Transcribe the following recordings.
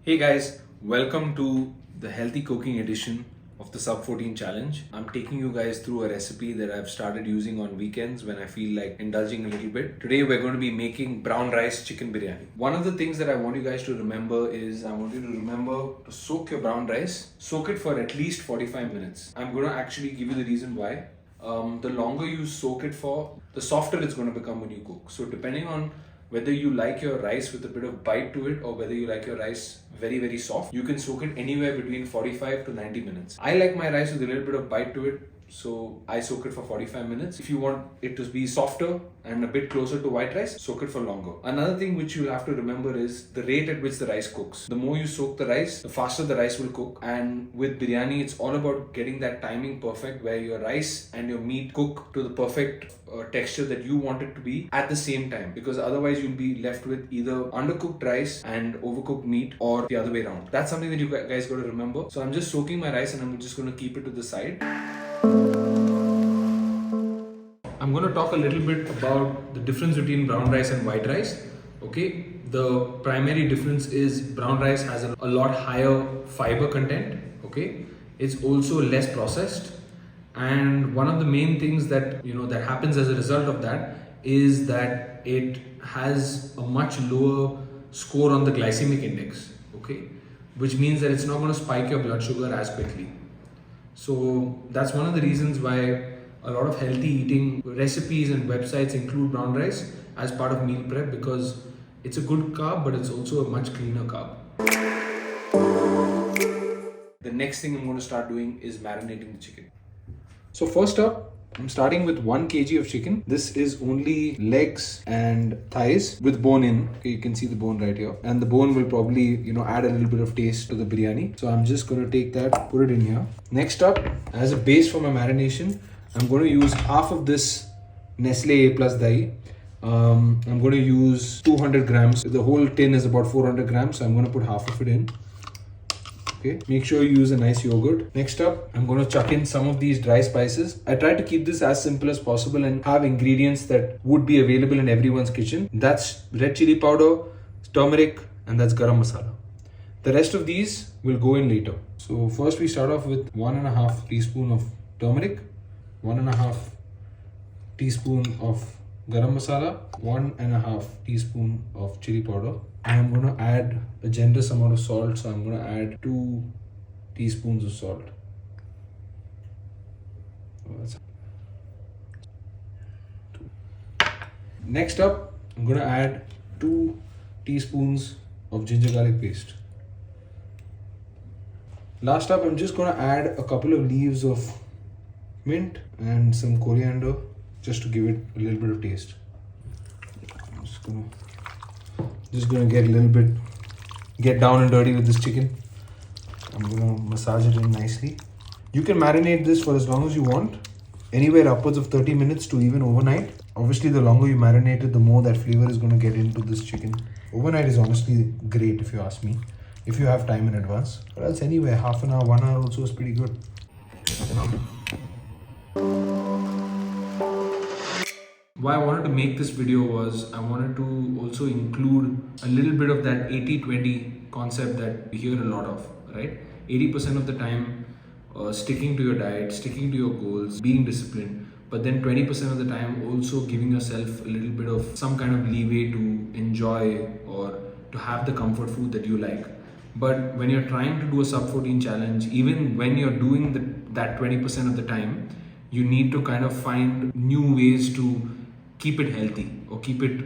Hey guys, welcome to the healthy cooking edition of the Sub-14 challenge. I'm taking you guys through a recipe that I've started using on weekends when I feel like indulging a little bit. Today we're going to be making brown rice chicken biryani. One of the things that I want you guys to remember is I want you to remember to soak your brown rice. Soak it for at least 45 minutes. I'm going to actually give you the reason why. The longer you soak it for, the softer it's going to become when you cook. So depending on whether you like your rice with a bit of bite to it or whether you like your rice very soft, you can soak it anywhere between 45 to 90 minutes. I like my rice with a little bit of bite to it, so I soak it for 45 minutes. If you want it to be softer and a bit closer to white rice, soak it for longer. Another thing which you'll have to remember is the rate at which the rice cooks. The more you soak the rice, the faster the rice will cook. And with biryani, it's all about getting that timing perfect where your rice and your meat cook to the perfect texture that you want it to be at the same time, because otherwise you'll be left with either undercooked rice and overcooked meat or the other way around. That's something that you guys got to remember. So I'm just soaking my rice and I'm just going to keep it to the side. I'm going to talk a little bit about the difference between brown rice and white rice. Okay, the primary difference is brown rice has a lot higher fiber content. Okay, it's also less processed, and one of the main things that that happens as a result of that is that it has a much lower score on the glycemic index. Okay, which means that it's not going to spike your blood sugar as quickly. So that's one of the reasons why a lot of healthy eating recipes and websites include brown rice as part of meal prep, because it's a good carb, but it's also a much cleaner carb. The next thing I'm going to start doing is marinating the chicken. So first up, I'm starting with 1 kg of chicken. This is only legs and thighs with bone in. Okay, you can see the bone right here. And the bone will probably, add a little bit of taste to the biryani. So I'm just going to take that, put it in here. Next up, as a base for my marination, I'm going to use half of this Nestle A Plus dahi. I'm going to use 200 grams. The whole tin is about 400 grams. So I'm going to put half of it in. Okay, make sure you use a nice yogurt. Next up, I'm going to chuck in some of these dry spices. I try to keep this as simple as possible and have ingredients that would be available in everyone's kitchen. That's red chili powder, turmeric, and that's garam masala. The rest of these will go in later. So first we start off with 1.5 teaspoon of turmeric, 1.5 teaspoon of garam masala, 1.5 teaspoon of chili powder. I'm going to add a generous amount of salt, so I'm going to add 2 teaspoons of salt. Next up, I'm going to add 2 teaspoons of ginger garlic paste. Last up, I'm just going to add a couple of leaves of mint and some coriander just to give it a little bit of taste. I'm just gonna get down and dirty with this chicken. I'm gonna massage it in nicely. You can marinate this for as long as you want, anywhere upwards of 30 minutes to even overnight. Obviously, the longer you marinate it, the more that flavor is gonna get into this chicken. Overnight is honestly great if you ask me, if you have time in advance. But else anywhere, half an hour, 1 hour also is pretty good. Why I wanted to make this video was I wanted to also include a little bit of that 80-20 concept that we hear a lot of, right? 80% of the time sticking to your diet, sticking to your goals, being disciplined, but then 20% of the time also giving yourself a little bit of some kind of leeway to enjoy or to have the comfort food that you like. But when you're trying to do a Sub-14 challenge, even when you're doing that 20% of the time, you need to kind of find new ways to keep it healthy or keep it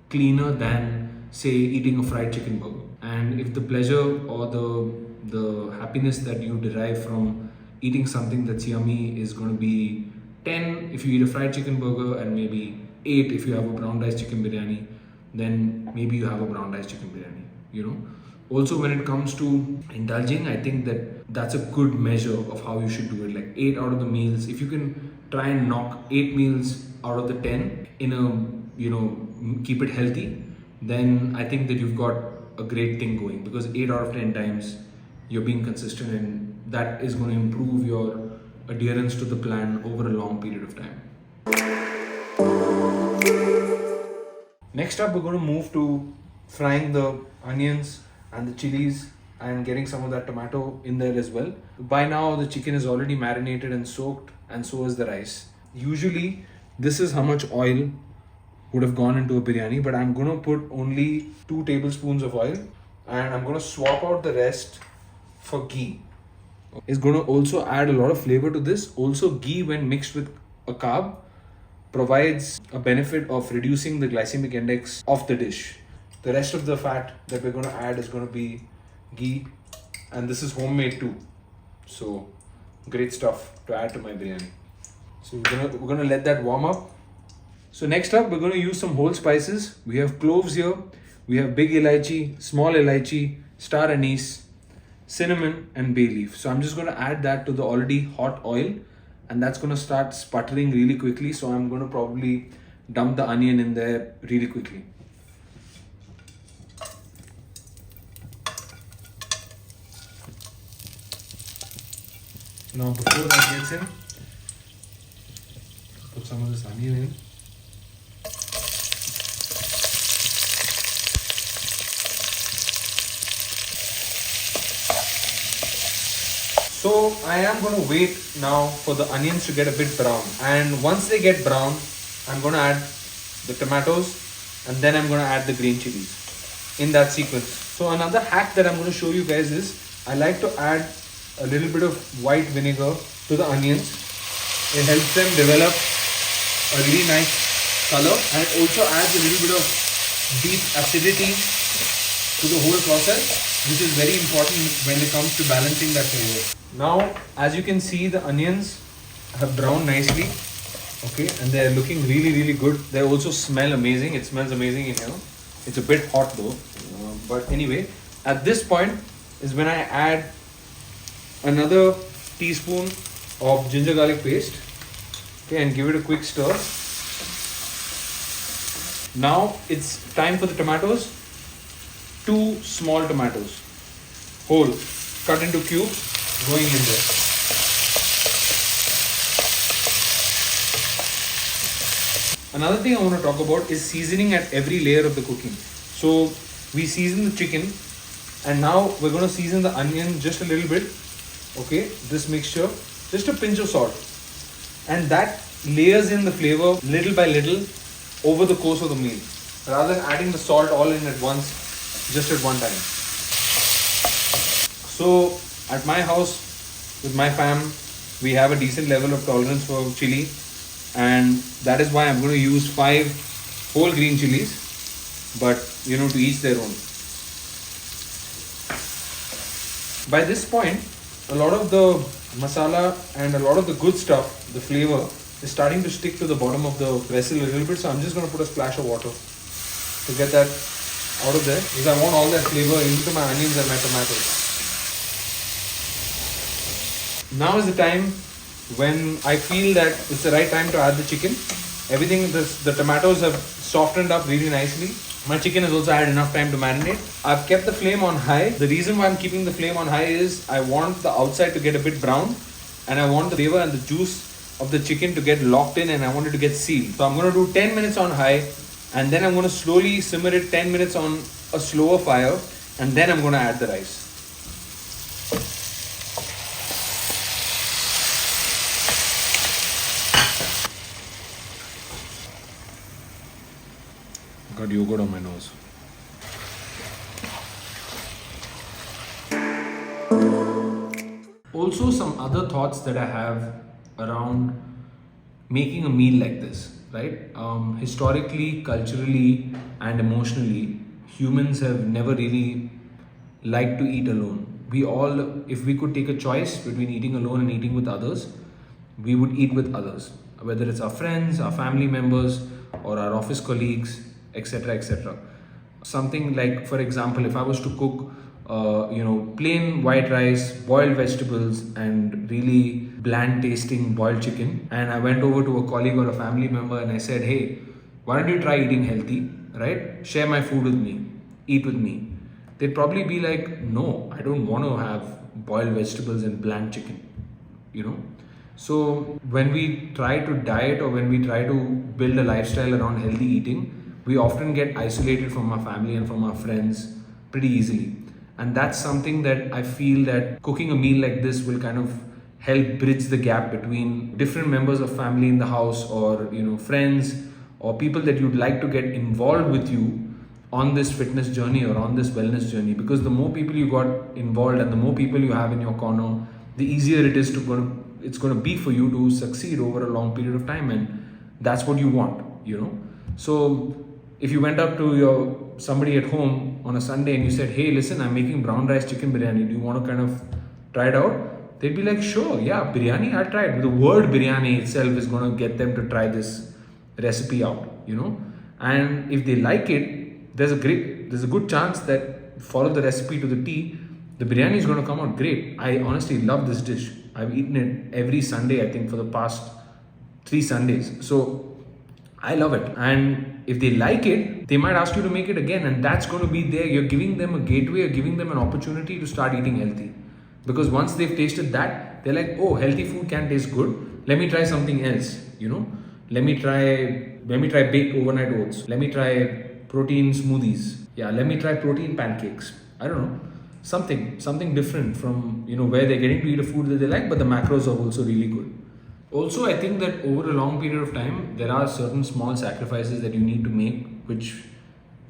cleaner than, say, eating a fried chicken burger. And if the pleasure or the happiness that you derive from eating something that's yummy is going to be 10 if you eat a fried chicken burger and maybe 8 if you have a brown rice chicken biryani, then maybe you have a brown rice chicken biryani, Also, when it comes to indulging, I think that's a good measure of how you should do it. Like 8 out of the meals, if you can try and knock 8 meals out of the 10 in a, keep it healthy, then I think that you've got a great thing going, because 8 out of 10 times you're being consistent, and that is going to improve your adherence to the plan over a long period of time. Next up, we're going to move to frying the onions and the chilies and getting some of that tomato in there as well. By now the chicken is already marinated and soaked, and so is the rice. Usually this is how much oil would have gone into a biryani, but I'm gonna put only 2 tablespoons of oil, and I'm gonna swap out the rest for ghee. It's gonna also add a lot of flavor to this. Also, ghee when mixed with a carb provides a benefit of reducing the glycemic index of the dish. The rest of the fat that we're gonna add is gonna be ghee, and this is homemade too. So great stuff to add to my biryani. So we're gonna let that warm up. So next up, we're going to use some whole spices. We have cloves here, we have big elaichi, small elaichi, star anise, cinnamon and bay leaf. So I'm just going to add that to the already hot oil, and that's going to start sputtering really quickly. So I'm going to probably dump the onion in there really quickly. Now before that gets in, put some of this onion in. So I am going to wait now for the onions to get a bit brown, and once they get brown, I'm going to add the tomatoes, and then I'm going to add the green chilies in that sequence. So another hack that I'm going to show you guys is I like to add a little bit of white vinegar to the onions. It helps them develop a really nice color, and it also adds a little bit of deep acidity to the whole process, which is very important when it comes to balancing that flavor. Now, as you can see, the onions have browned nicely, okay, and they're looking really good. They also smell amazing. It smells amazing in here. It's a bit hot though, but anyway, at this point is when I add another teaspoon of ginger garlic paste, okay, and give it a quick stir. Now it's time for the tomatoes. 2 small tomatoes, whole, cut into cubes, going in there. Another thing I want to talk about is seasoning at every layer of the cooking. So we season the chicken, and now we're going to season the onion just a little bit, okay, this mixture, just a pinch of salt, and that layers in the flavor little by little over the course of the meal, rather than adding the salt all in at once, just at one time. So at my house with my fam, we have a decent level of tolerance for chili, and that is why I'm going to use 5 whole green chilies, but to each their own. By this point, a lot of the masala and a lot of the good stuff, the flavor, is starting to stick to the bottom of the vessel a little bit. So I'm just going to put a splash of water to get that out of there, because I want all that flavor into my onions and my tomatoes. Now is the time when I feel that it's the right time to add the chicken. Everything, the tomatoes have softened up really nicely. My chicken has also had enough time to marinate. I've kept the flame on high. The reason why I'm keeping the flame on high is I want the outside to get a bit brown, and I want the flavor and the juice of the chicken to get locked in, and I want it to get sealed. So I'm going to do 10 minutes on high, and then I'm going to slowly simmer it 10 minutes on a slower fire, and then I'm going to add the rice. Got yogurt on my nose. Also, some other thoughts that I have around making a meal like this, right? Historically, culturally, and emotionally, humans have never really liked to eat alone. We all, if we could take a choice between eating alone and eating with others, we would eat with others, whether it's our friends, our family members, or our office colleagues, etc., etc. Something like, for example, if I was to cook plain white rice, boiled vegetables, and really bland tasting boiled chicken, and I went over to a colleague or a family member and I said, hey, why don't you try eating healthy, right? Share my food with me, eat with me. They'd probably be like, no, I don't want to have boiled vegetables and bland chicken, So when we try to diet, or when we try to build a lifestyle around healthy eating, we often get isolated from our family and from our friends pretty easily. And that's something that I feel that cooking a meal like this will kind of help bridge the gap between different members of family in the house, or friends, or people that you'd like to get involved with you on this fitness journey or on this wellness journey. Because the more people you got involved and the more people you have in your corner, the easier it's going to be for you to succeed over a long period of time. And that's what you want. So if you went up to somebody at home on a Sunday and you said, hey, listen, I'm making brown rice chicken biryani, do you want to kind of try it out? They'd be like, sure, yeah, biryani, I'll try it. The word biryani itself is going to get them to try this recipe out, and if they like it, there's a good chance that follow the recipe to the T, the biryani is going to come out great. I honestly love this dish. I've eaten it every Sunday, I think, for the past 3 Sundays. So I love it. And if they like it, they might ask you to make it again. And that's going to be there. You're giving them a gateway, you're giving them an opportunity to start eating healthy. Because once they've tasted that, they're like, oh, healthy food can taste good. Let me try something else, Let me try baked overnight oats. Let me try protein smoothies. Yeah, let me try protein pancakes. I don't know. Something different from, where they're getting to eat a food that they like, but the macros are also really good. Also, I think that over a long period of time, there are certain small sacrifices that you need to make, which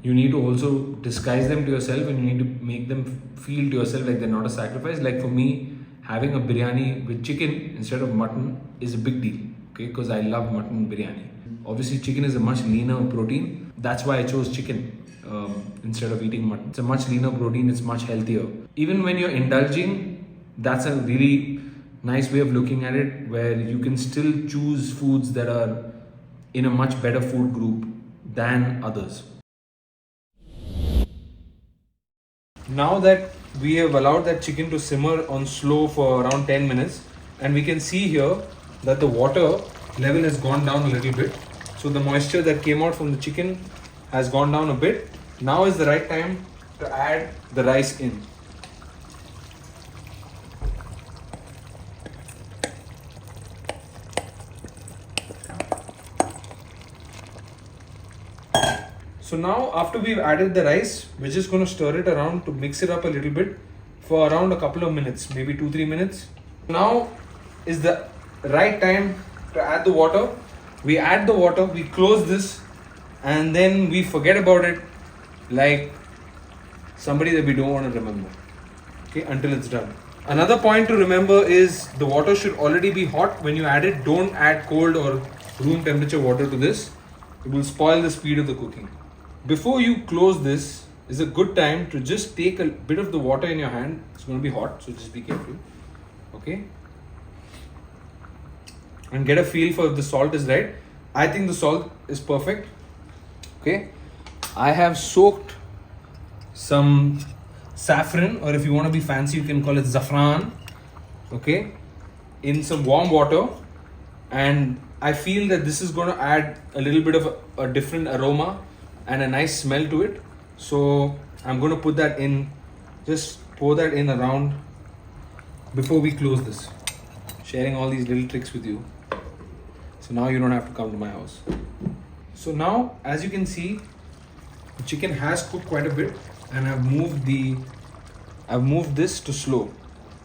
you need to also disguise them to yourself, and you need to make them feel to yourself like they're not a sacrifice. Like for me, having a biryani with chicken instead of mutton is a big deal, okay? Because I love mutton biryani. Obviously, chicken is a much leaner protein. That's why I chose chicken instead of eating mutton. It's a much leaner protein, it's much healthier. Even when you're indulging, that's a really nice way of looking at it, where you can still choose foods that are in a much better food group than others. Now that we have allowed that chicken to simmer on slow for around 10 minutes, and we can see here that the water level has gone down a little bit. So the moisture that came out from the chicken has gone down a bit. Now is the right time to add the rice in. So now after we've added the rice, we're just going to stir it around to mix it up a little bit for around a couple of minutes, maybe 2-3 minutes. Now is the right time to add the water. We add the water, we close this, and then we forget about it like somebody that we don't want to remember, okay, until it's done. Another point to remember is the water should already be hot when you add it. Don't add cold or room temperature water to this. It will spoil the speed of the cooking. Before you close this is a good time to just take a bit of the water in your hand. It's going to be hot, so just be careful, okay? And get a feel for if the salt is right. I think the salt is perfect, okay? I have soaked some saffron, or if you want to be fancy, you can call it zafran, okay, in some warm water. And I feel that this is going to add a little bit of a different aroma and a nice smell to it. So I'm going to put that in, just pour that in around before we close this. Sharing all these little tricks with you. So now you don't have to come to my house. So now, as you can see, the chicken has cooked quite a bit, and I've moved this to slow.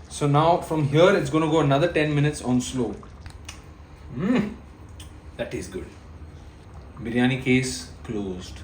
So now from here, it's going to go another 10 minutes on slow. That tastes good. Biryani case closed.